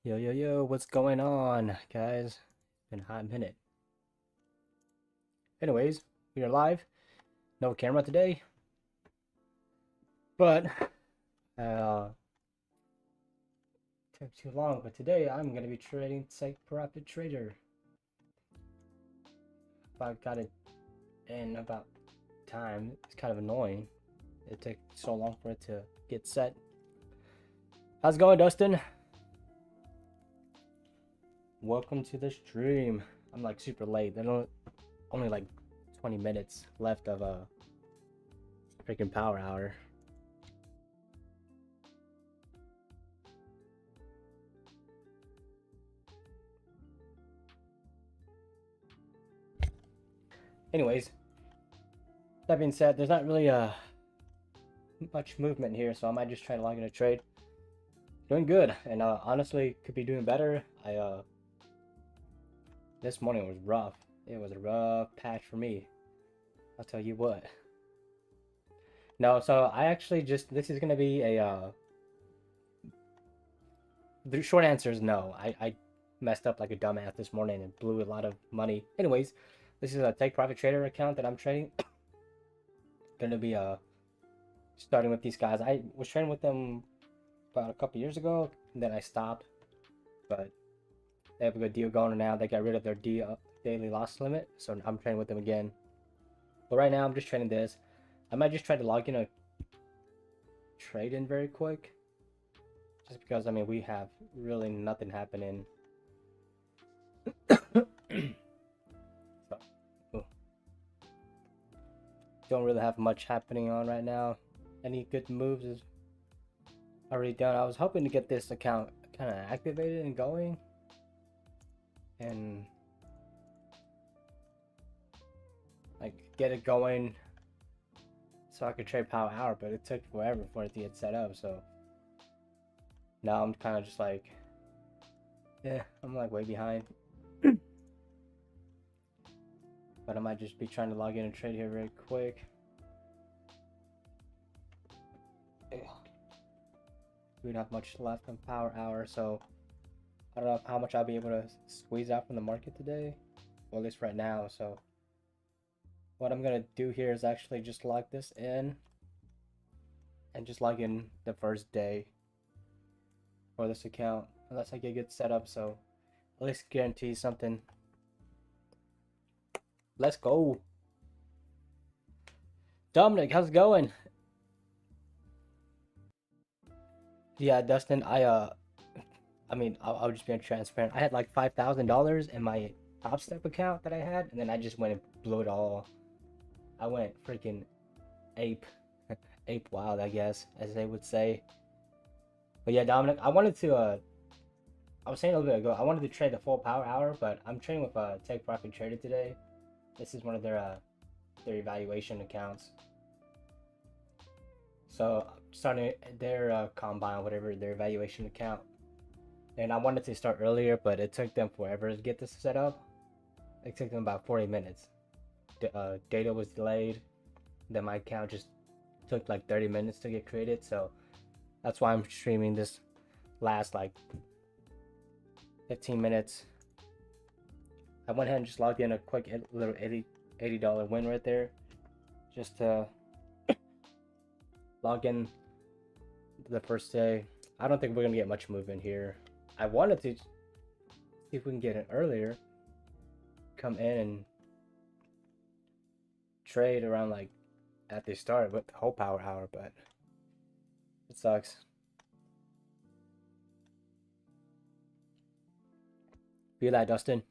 Yo, yo, yo, what's going on, guys? Been a hot minute. Anyways, we are live. No camera today, but took too long. But today I'm gonna be trading Take Profit Trader. If I got it in about time, it's kind of annoying. It took so long for it to get set. How's it going, Dustin? Welcome to the stream. I'm like super late. There's only like 20 minutes left of a freaking power hour. Anyways, that being said, there's not really much movement here, so I might just try to log in a trade. Doing good, and honestly, could be doing better. This morning was rough. It was a rough patch for me. I'll tell you what. No, so I actually this is gonna be a the short answer is no. I messed up like a dumbass this morning and blew a lot of money. Anyways, this is a Take Profit Trader account that I'm trading. Gonna be starting with these guys. I was trading with them about a couple years ago, and then I stopped. But they have a good deal going now. They got rid of their daily loss limit, so I'm trading with them again. But right now, I'm just trading this. I might just try to log in a trade in very quick, just because I mean we have really nothing happening. So, don't really have much happening on right now. Any good moves is already done. I was hoping to get this account kind of activated and going, and like get it going so I could trade power hour, but it took forever for it to get set up. So now I'm kind of just like, yeah, I'm like way behind. But I might just be trying to log in and trade here very quick. We don't have much left on power hour, so I don't know how much I'll be able to squeeze out from the market today, or at least right now. So what I'm gonna do here is actually just log this in and just log in the first day for this account, unless I get good set up, so at least guarantee something. Let's go. Dominic, how's it going? Yeah, Dustin, I mean, I'll just be transparent. I had like $5,000 in my Top Step account that I had, and then I just went and blew it all. I went freaking ape, ape wild, I guess, as they would say. But yeah, Dominic, I wanted to, I was saying a little bit ago, I wanted to trade the full power hour, but I'm trading with Take Profit Trader today. This is one of their evaluation accounts. So starting their combine, whatever, their evaluation account. And I wanted to start earlier, but it took them forever to get this set up. It took them about 40 minutes. Data was delayed. Then my account just took like 30 minutes to get created. So that's why I'm streaming this last like 15 minutes. I went ahead and just logged in a quick little $80 win right there. Just to log in the first day. I don't think we're going to get much movement here. I wanted to see if we can get it earlier. Come in and trade around like at the start with the whole power hour, but it sucks. Feel that, Dustin?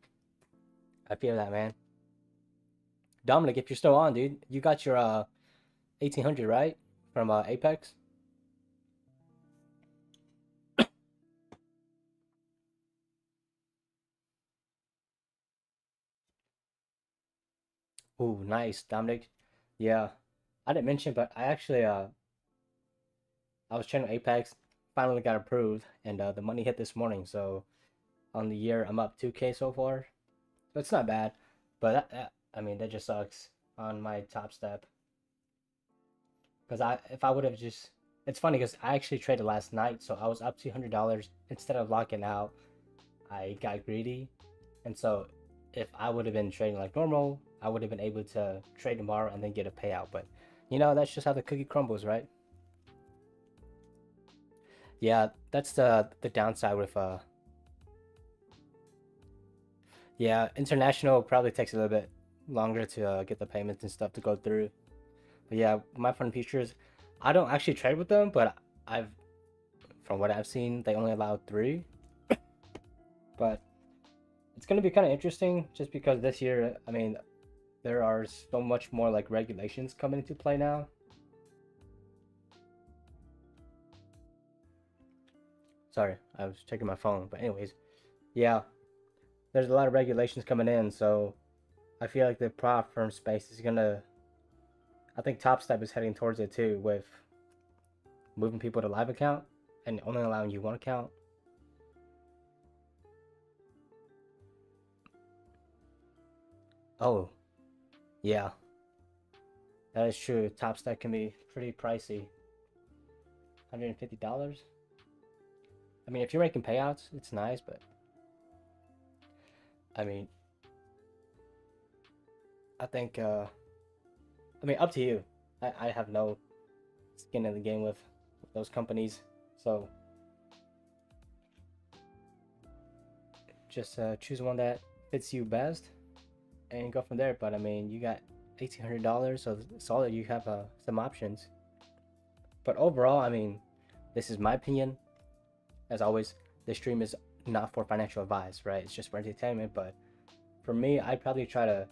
I feel that, man. Dominic, if you're still on, dude, you got your 1800, right? From Apex? Ooh, nice, Dominic. Yeah, I didn't mention, but I actually I was channel Apex, finally got approved, and the money hit this morning. So on the year, I'm up 2K so far. So it's not bad, but I mean that just sucks on my Top Step. Because if I would have just It's funny because I actually traded last night, so I was up $200. Instead of locking out, I got greedy, and so if I would have been trading like normal, I would have been able to trade tomorrow and then get a payout. But that's just how the cookie crumbles, right? Yeah, that's the downside with yeah, international probably takes a little bit longer to get the payments and stuff to go through. But yeah, my fund futures, I don't actually trade with them, but I've from what I've seen, they only allow 3. But it's gonna be kind of interesting just because this year, I mean, there are so much more like regulations coming into play now. Sorry, I was checking my phone. But anyways, yeah, there's a lot of regulations coming in, so I feel like the prop firm space is gonna. I think Top Step is heading towards it too, with moving people to live account and only allowing you one account. Oh, yeah, that is true. Top Step can be pretty pricey. $150. I mean, if you're making payouts, it's nice, but I mean, I think, I mean, up to you. I have no skin in the game with those companies, so just choose one that fits you best and go from there. But I mean, you got $1,800, so solid. You have some options. But overall, I mean, this is my opinion. As always, this stream is not for financial advice, right? It's just for entertainment. But for me, I'd probably try to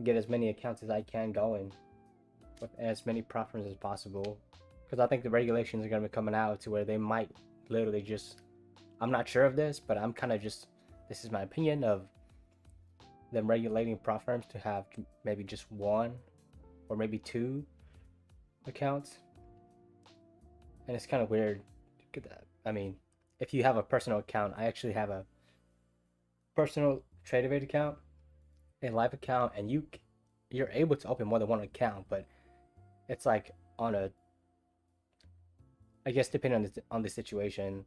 get as many accounts as I can going with as many preferences as possible, because I think the regulations are going to be coming out to where they might literally just, I'm not sure of this, but I'm kind of just, this is my opinion of them regulating prop firms to have maybe just 1 or maybe 2 accounts. And it's kind of weird. I mean, if you have a personal account, I actually have a personal TradeAway account, a live account, and you're able to open more than one account, but it's like on a, I guess depending on the situation,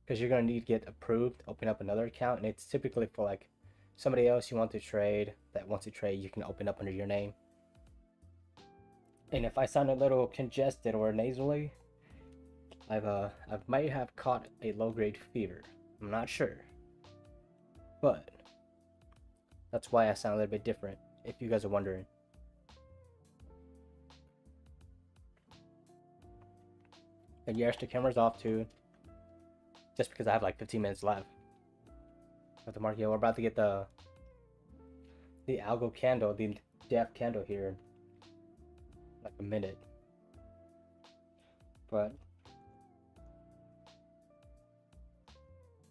because you're gonna need to get approved to open up another account, and it's typically for like somebody else you want to trade that wants to trade, you can open up under your name. And if I sound a little congested or nasally, I might have caught a low-grade fever. I'm not sure, but that's why I sound a little bit different, if you guys are wondering. And yes, the camera's off too, just because I have like 15 minutes left of the market. We're about to get the algo candle, the death candle here, like a minute. But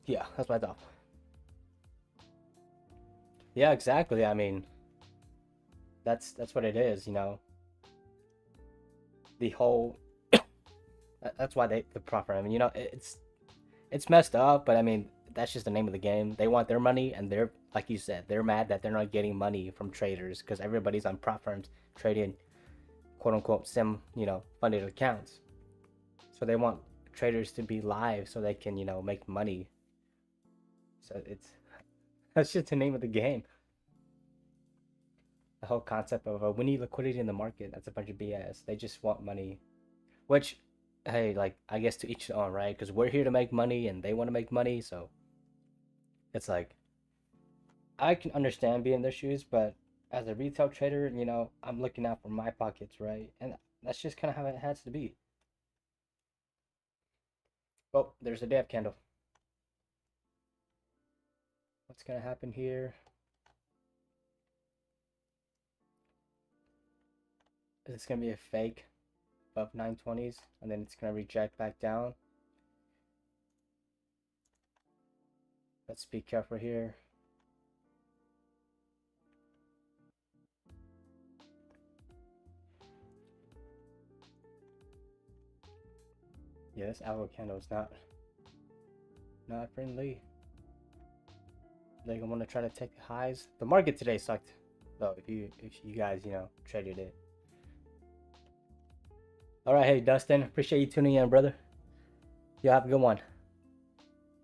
yeah, that's my thought. Yeah, exactly. I mean, that's what it is, The whole that's why the profit. I mean, it's messed up, but I mean, that's just the name of the game. They want their money, and they're, like you said, they're mad that they're not getting money from traders because everybody's on prop firms trading quote unquote funded accounts. So they want traders to be live so they can, make money. So that's just the name of the game. The whole concept of we need liquidity in the market, that's a bunch of BS. They just want money, which, hey, like, I guess to each their own, right? Because we're here to make money and they want to make money, so it's like, I can understand being in their shoes, but as a retail trader, I'm looking out for my pockets, right? And that's just kind of how it has to be. Oh, there's a death candle. What's gonna happen here? It's gonna be a fake above 920s, and then it's gonna reject back down. Let's be careful here. Yeah, this algo candle is not friendly. They're gonna want to try to take the highs. The market today sucked, though. If you guys traded it. All right, hey Dustin, appreciate you tuning in, brother. You have a good one.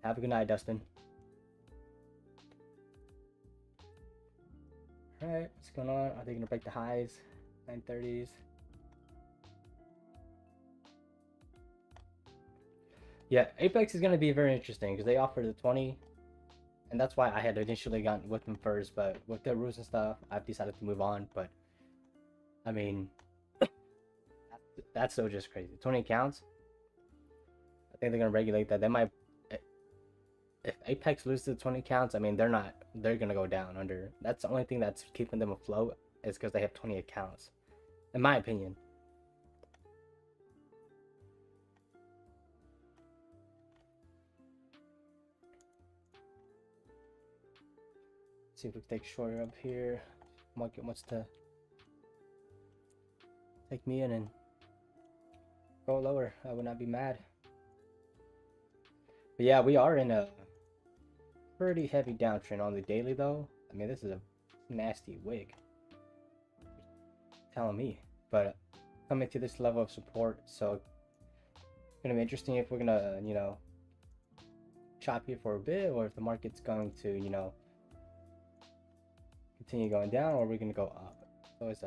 Have a good night, Dustin. All right, what's going on? Are they gonna break the highs? 930s. Yeah, Apex is gonna be very interesting because they offer the 20, and that's why I had initially gotten with them first. But with the rules and stuff, I've decided to move on. But I mean, that's still just crazy. 20 accounts. I think they're gonna regulate that. They might, if Apex loses 20 accounts, I mean they're gonna go down under. That's the only thing that's keeping them afloat is because they have 20 accounts, in my opinion. See if we can take shorter up here. Market wants to take me in and go lower. I would not be mad. But yeah, we are in a pretty heavy downtrend on the daily though. I mean, this is a nasty wig. Telling me. But coming to this level of support, so it's gonna be interesting if we're gonna, chop here for a bit, or if the market's going to, continue going down, or we're gonna go up. It's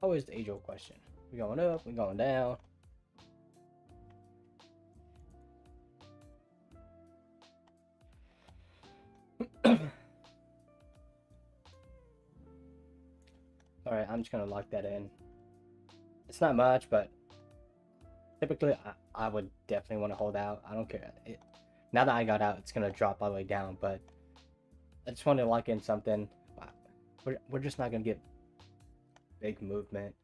always the age-old question. We're going up, we're going down. All right, I'm just gonna lock that in. It's not much, but typically I would definitely want to hold out. I don't care. Now that I got out, it's gonna drop all the way down, but I just want to lock in something. We're just not gonna get big movement.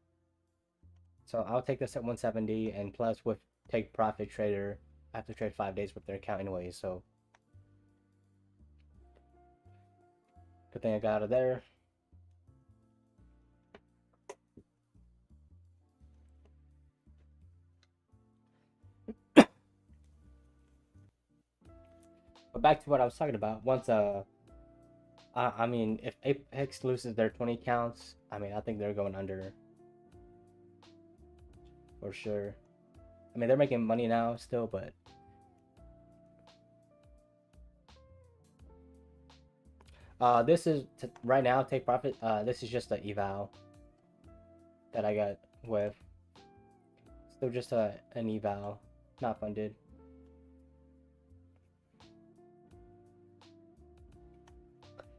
So I'll take this at 170, and plus with take profit trader, I have to trade 5 days with their account anyway. So good thing I got out of there. But back to what I was talking about. Once I mean, if Apex loses their 20 counts, I mean, I think they're going under for sure. I mean, they're making money now still, but this is right now take profit. This is just an eval that I got with. Still just an eval, not funded.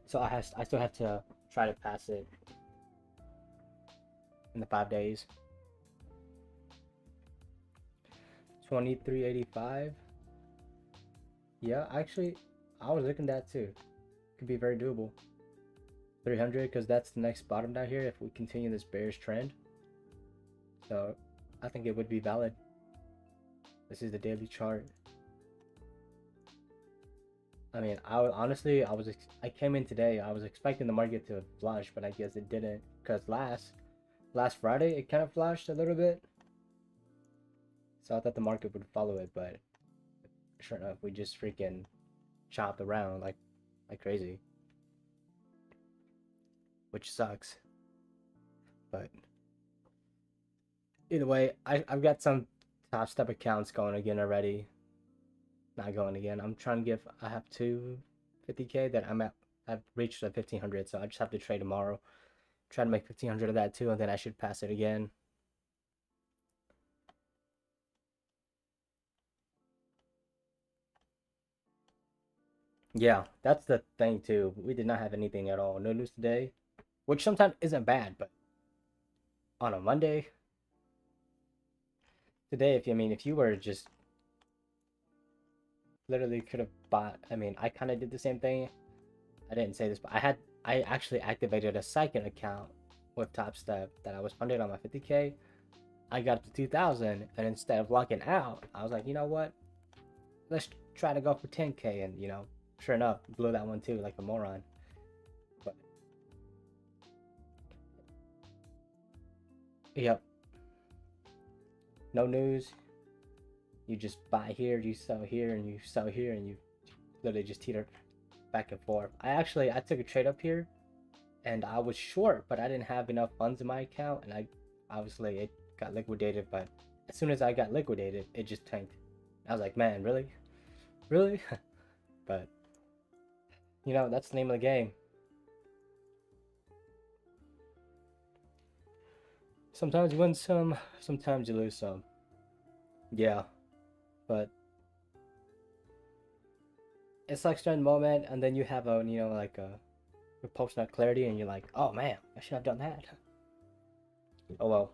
So I still have to try to pass it in the 5 days. 2385. Yeah, actually, I was looking at that too. Could be very doable. 300, because that's the next bottom down here if we continue this bearish trend. So I think it would be valid. This is the daily chart. I mean, honestly, I came in today. I was expecting the market to flush, but I guess it didn't. Cause last Friday it kind of flashed a little bit. So I thought the market would follow it, but sure enough, we just freaking chopped around like crazy, which sucks. But either way, I've got some top step accounts going again already. Not going again. I'm trying to give. I have two 50K that I've reached the 1500, so I just have to trade tomorrow. Try to make 1500 of that too, and then I should pass it again. Yeah, that's the thing too. We did not have anything at all. No news today, which sometimes isn't bad, but on a Monday, today, if you were just literally could have bought. I mean, I kind of did the same thing. I didn't say this, but I actually activated a second account with Top Step that I was funded on my 50K. I got to 2,000, and instead of locking out, I was like, you know what? Let's try to go for 10K, and sure enough, blew that one too, like a moron. But yep, no news. You just buy here, you sell here, and you sell here, and you literally just teeter back and forth. I took a trade up here, and I was short, but I didn't have enough funds in my account, and obviously it got liquidated. But as soon as I got liquidated, it just tanked. I was like, man, really? Really? But, you know, that's the name of the game. Sometimes you win some, sometimes you lose some. Yeah, but it's like certain moment, and then you have a, you know, like a post-nut clarity, and you're like, oh man, I should have done that. Oh well.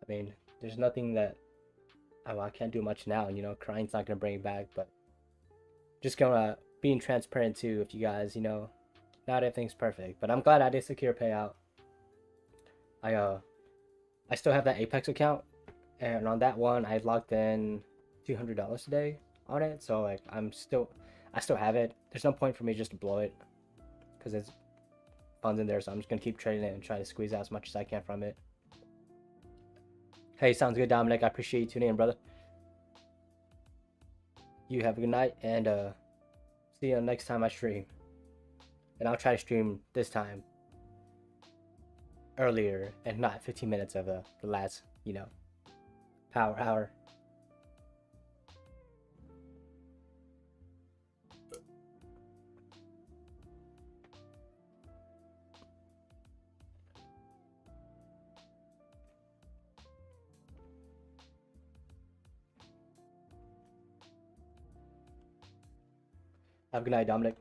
I mean, there's nothing that, oh, I can't do much now. You know, crying's not gonna bring it back, but just gonna being transparent too. If you guys, you know, not everything's perfect, but I'm glad I did secure payout. I still have that Apex account, and on that one I logged in $200 today on it. So like I still have it. There's no point for me just to blow it because there's funds in there. So I'm just gonna keep trading it and try to squeeze out as much as I can from it. Hey, sounds good, Dominic. I appreciate you tuning in, brother. You have a good night, and see you next time I stream. And I'll try to stream this time earlier and not 15 minutes of the last, you know, power hour. Have a good night, Dominic.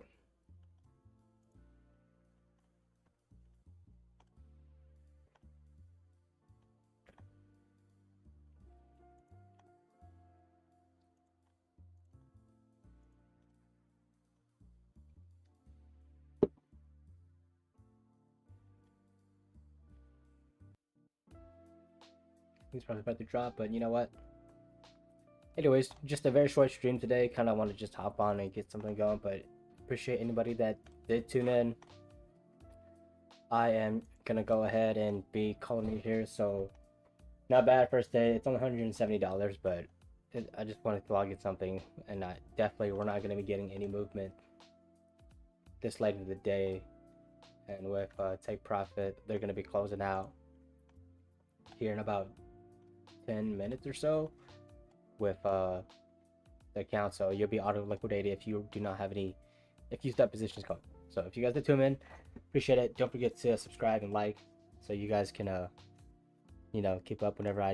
He's probably about to drop, but you know what? Anyways, just a very short stream today. Kind of want to just hop on and get something going, but appreciate anybody that did tune in. I am gonna go ahead and be calling you here, so not bad first day. It's only $170, but I just wanted to log in something, and definitely we're not gonna be getting any movement this late in the day. And with Take Profit, they're gonna be closing out here in about 10 minutes or so with the account, so you'll be auto liquidated if you do not have any, if you stop positions going. So if you guys did tune in, appreciate it. Don't forget to subscribe and like so you guys can you know, keep up whenever I